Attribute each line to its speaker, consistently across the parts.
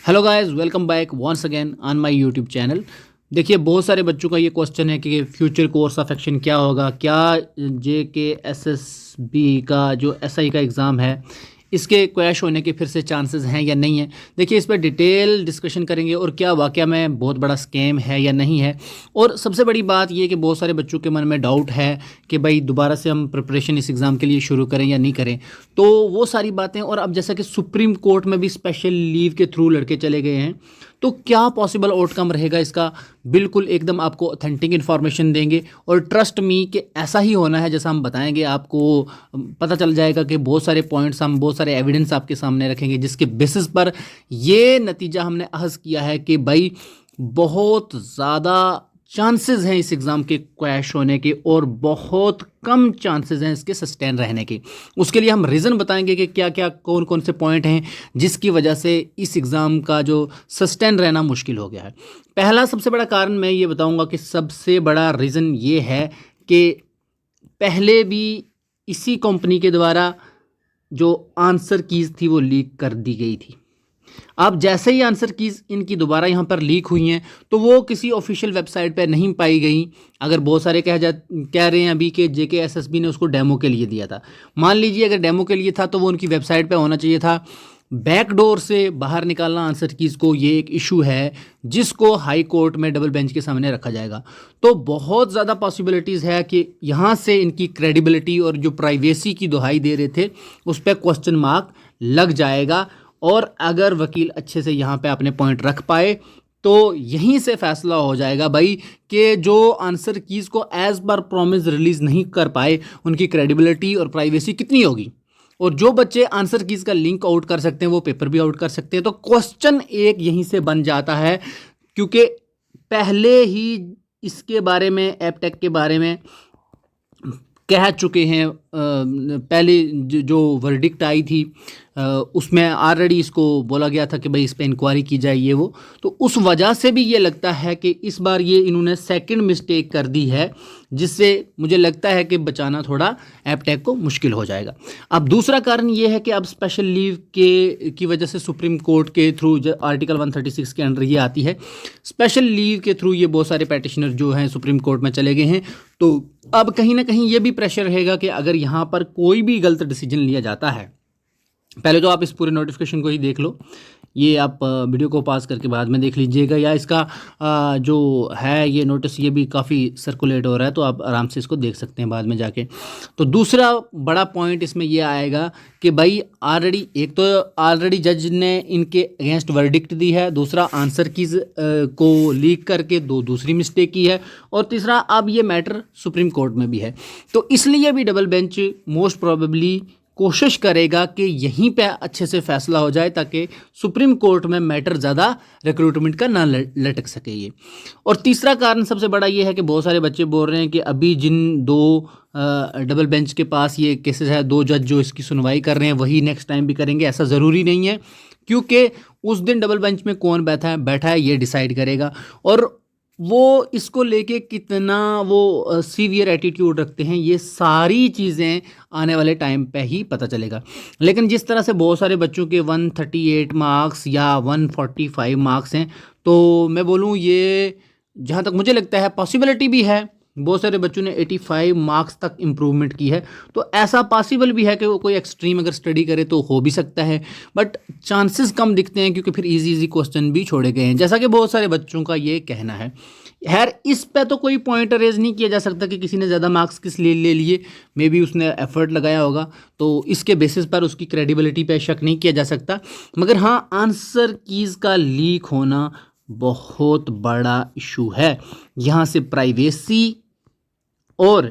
Speaker 1: Hello guys, welcome back once again on my YouTube channel. देखिए, बहुत सारे बच्चों का ये क्वेश्चन है कि फ्यूचर कोर्स ऑफ एक्शन क्या होगा, क्या JKSSB का जो SI का एग्ज़ाम है इसके क्रैश होने के फिर से चांसेस हैं या नहीं है। देखिए, इस पर डिटेल डिस्कशन करेंगे और क्या वाकया में बहुत बड़ा स्कैम है या नहीं है। और सबसे बड़ी बात ये कि बहुत सारे बच्चों के मन में डाउट है कि भाई दोबारा से हम प्रिपरेशन इस एग्ज़ाम के लिए शुरू करें या नहीं करें। तो वो सारी बातें, और अब जैसा कि सुप्रीम कोर्ट में भी स्पेशल लीव के थ्रू लड़के चले गए हैं, तो क्या पॉसिबल आउटकम रहेगा इसका, बिल्कुल एकदम आपको ऑथेंटिक इन्फॉर्मेशन देंगे। और ट्रस्ट मी कि ऐसा ही होना है जैसा हम बताएंगे। आपको पता चल जाएगा कि बहुत सारे पॉइंट्स, हम बहुत सारे एविडेंस आपके सामने रखेंगे जिसके बेसिस पर ये नतीजा हमने अहज़ किया है कि भाई बहुत ज़्यादा चांसेस हैं इस एग्ज़ाम के क्रैश होने के और बहुत कम चांसेस हैं इसके सस्टेन रहने के। उसके लिए हम रीज़न बताएंगे कि क्या क्या कौन कौन से पॉइंट हैं जिसकी वजह से इस एग्ज़ाम का जो सस्टेन रहना मुश्किल हो गया है। पहला सबसे बड़ा कारण मैं ये बताऊंगा कि सबसे बड़ा रीज़न ये है कि पहले भी इसी कंपनी के द्वारा जो आंसर कीज़ थी वो लीक कर दी गई थी। अब जैसे ही आंसर कीज़ इनकी दोबारा यहाँ पर लीक हुई हैं तो वो किसी ऑफिशियल वेबसाइट पर नहीं पाई गई। अगर बहुत सारे कह रहे हैं अभी कि JKSSB ने उसको डेमो के लिए दिया था। मान लीजिए अगर डेमो के लिए था तो वो उनकी वेबसाइट पे होना चाहिए था। बैकडोर से बाहर निकालना आंसर कीज़ को, ये एक इशू है जिसको हाई कोर्ट में डबल बेंच के सामने रखा जाएगा। तो बहुत ज़्यादा पॉसिबिलिटीज़ है कि यहाँ से इनकी क्रेडिबिलिटी और जो प्राइवेसी की दुहाई दे रहे थे उस पर क्वेश्चन मार्क लग जाएगा। और अगर वकील अच्छे से यहाँ पे अपने पॉइंट रख पाए तो यहीं से फैसला हो जाएगा भाई कि जो आंसर कीज़ को एज़ पर प्रॉमिस रिलीज़ नहीं कर पाए उनकी क्रेडिबिलिटी और प्राइवेसी कितनी होगी। और जो बच्चे आंसर कीज़ का लिंक आउट कर सकते हैं वो पेपर भी आउट कर सकते हैं। तो क्वेश्चन एक यहीं से बन जाता है, क्योंकि पहले ही इसके बारे में, एपटेक के बारे में कह चुके हैं। पहले जो वर्डिक्ट आई थी उसमें ऑलरेडी इसको बोला गया था कि भाई इस पे इंक्वायरी की जाए, ये वो। तो उस वजह से भी ये लगता है कि इस बार ये इन्होंने सेकंड मिस्टेक कर दी है, जिससे मुझे लगता है कि बचाना थोड़ा एपटेक को मुश्किल हो जाएगा। अब दूसरा कारण ये है कि अब स्पेशल लीव की वजह से सुप्रीम कोर्ट के थ्रू आर्टिकल 136 के अंडर ये आती है। स्पेशल लीव के थ्रू ये बहुत सारे पैटिशनर जो हैं सुप्रीम कोर्ट में चले गए हैं। तो अब कहीं ना कहीं ये भी प्रेशर रहेगा कि अगर यहाँ पर कोई भी गलत डिसीजन लिया जाता है, पहले तो आप इस पूरे नोटिफिकेशन को ही देख लो, ये आप वीडियो को पास करके बाद में देख लीजिएगा, या इसका जो है ये नोटिस ये भी काफ़ी सर्कुलेट हो रहा है तो आप आराम से इसको देख सकते हैं बाद में जाके। तो दूसरा बड़ा पॉइंट इसमें ये आएगा कि भाई ऑलरेडी जज ने इनके अगेंस्ट वर्डिक्ट दी है, दूसरा आंसर कीज़ को लीक करके दूसरी मिस्टेक की है, और तीसरा अब ये मैटर सुप्रीम कोर्ट में भी है। तो इसलिए भी डबल बेंच मोस्ट प्रोबेबली कोशिश करेगा कि यहीं पे अच्छे से फैसला हो जाए ताकि सुप्रीम कोर्ट में मैटर ज़्यादा रिक्रूटमेंट का ना लटक सके ये। और तीसरा कारण सबसे बड़ा ये है कि बहुत सारे बच्चे बोल रहे हैं कि अभी जिन दो डबल बेंच के पास ये केसेस है, दो जज जो इसकी सुनवाई कर रहे हैं वही नेक्स्ट टाइम भी करेंगे, ऐसा ज़रूरी नहीं है, क्योंकि उस दिन डबल बेंच में कौन बैठा है ये डिसाइड करेगा। और वो इसको लेके कितना वो सीवियर एटीट्यूड रखते हैं ये सारी चीज़ें आने वाले टाइम पे ही पता चलेगा। लेकिन जिस तरह से बहुत सारे बच्चों के 138 मार्क्स या 145 मार्क्स हैं, तो मैं बोलूँ ये जहाँ तक मुझे लगता है पॉसिबिलिटी भी है, बहुत सारे बच्चों ने 85 मार्क्स तक इम्प्रूवमेंट की है। तो ऐसा पॉसिबल भी है कि वो कोई एक्सट्रीम अगर स्टडी करे तो हो भी सकता है, बट चांसेस कम दिखते हैं क्योंकि फिर इजी क्वेश्चन भी छोड़े गए हैं, जैसा कि बहुत सारे बच्चों का ये कहना है। खैर, इस पे तो कोई पॉइंट रेज नहीं किया जा सकता कि किसी ने ज़्यादा मार्क्स किस लिए ले लिए, मे बी उसने एफर्ट लगाया होगा, तो इसके बेसिस पर उसकी क्रेडिबिलिटी पे शक नहीं किया जा सकता। मगर हाँ, आंसर कीज़ का लीक होना बहुत बड़ा इशू है। यहाँ से प्राइवेसी और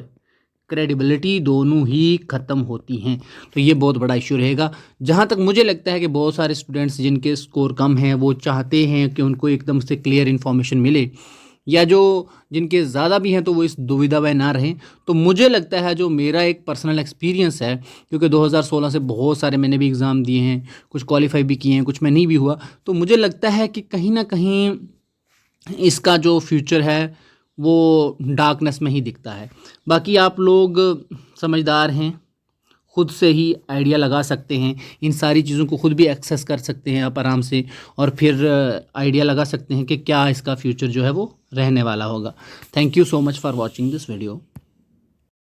Speaker 1: क्रेडिबिलिटी दोनों ही ख़त्म होती हैं, तो ये बहुत बड़ा इशू रहेगा। जहाँ तक मुझे लगता है कि बहुत सारे स्टूडेंट्स जिनके स्कोर कम हैं वो चाहते हैं कि उनको एकदम से क्लियर इन्फॉर्मेशन मिले, या जो जिनके ज़्यादा भी हैं तो वो इस दुविधा में ना रहें। तो मुझे लगता है, जो मेरा एक पर्सनल एक्सपीरियंस है, क्योंकि 2016 से बहुत सारे मैंने भी एग्ज़ाम दिए हैं, कुछ क्वालिफाई भी किए हैं, कुछ में नहीं भी हुआ, तो मुझे लगता है कि कहीं ना कहीं इसका जो फ्यूचर है वो डार्कनेस में ही दिखता है। बाकी आप लोग समझदार हैं, खुद से ही आइडिया लगा सकते हैं, इन सारी चीज़ों को खुद भी एक्सेस कर सकते हैं आप आराम से, और फिर आइडिया लगा सकते हैं कि क्या इसका फ्यूचर जो है वो रहने वाला होगा। Thank you so much for watching this video.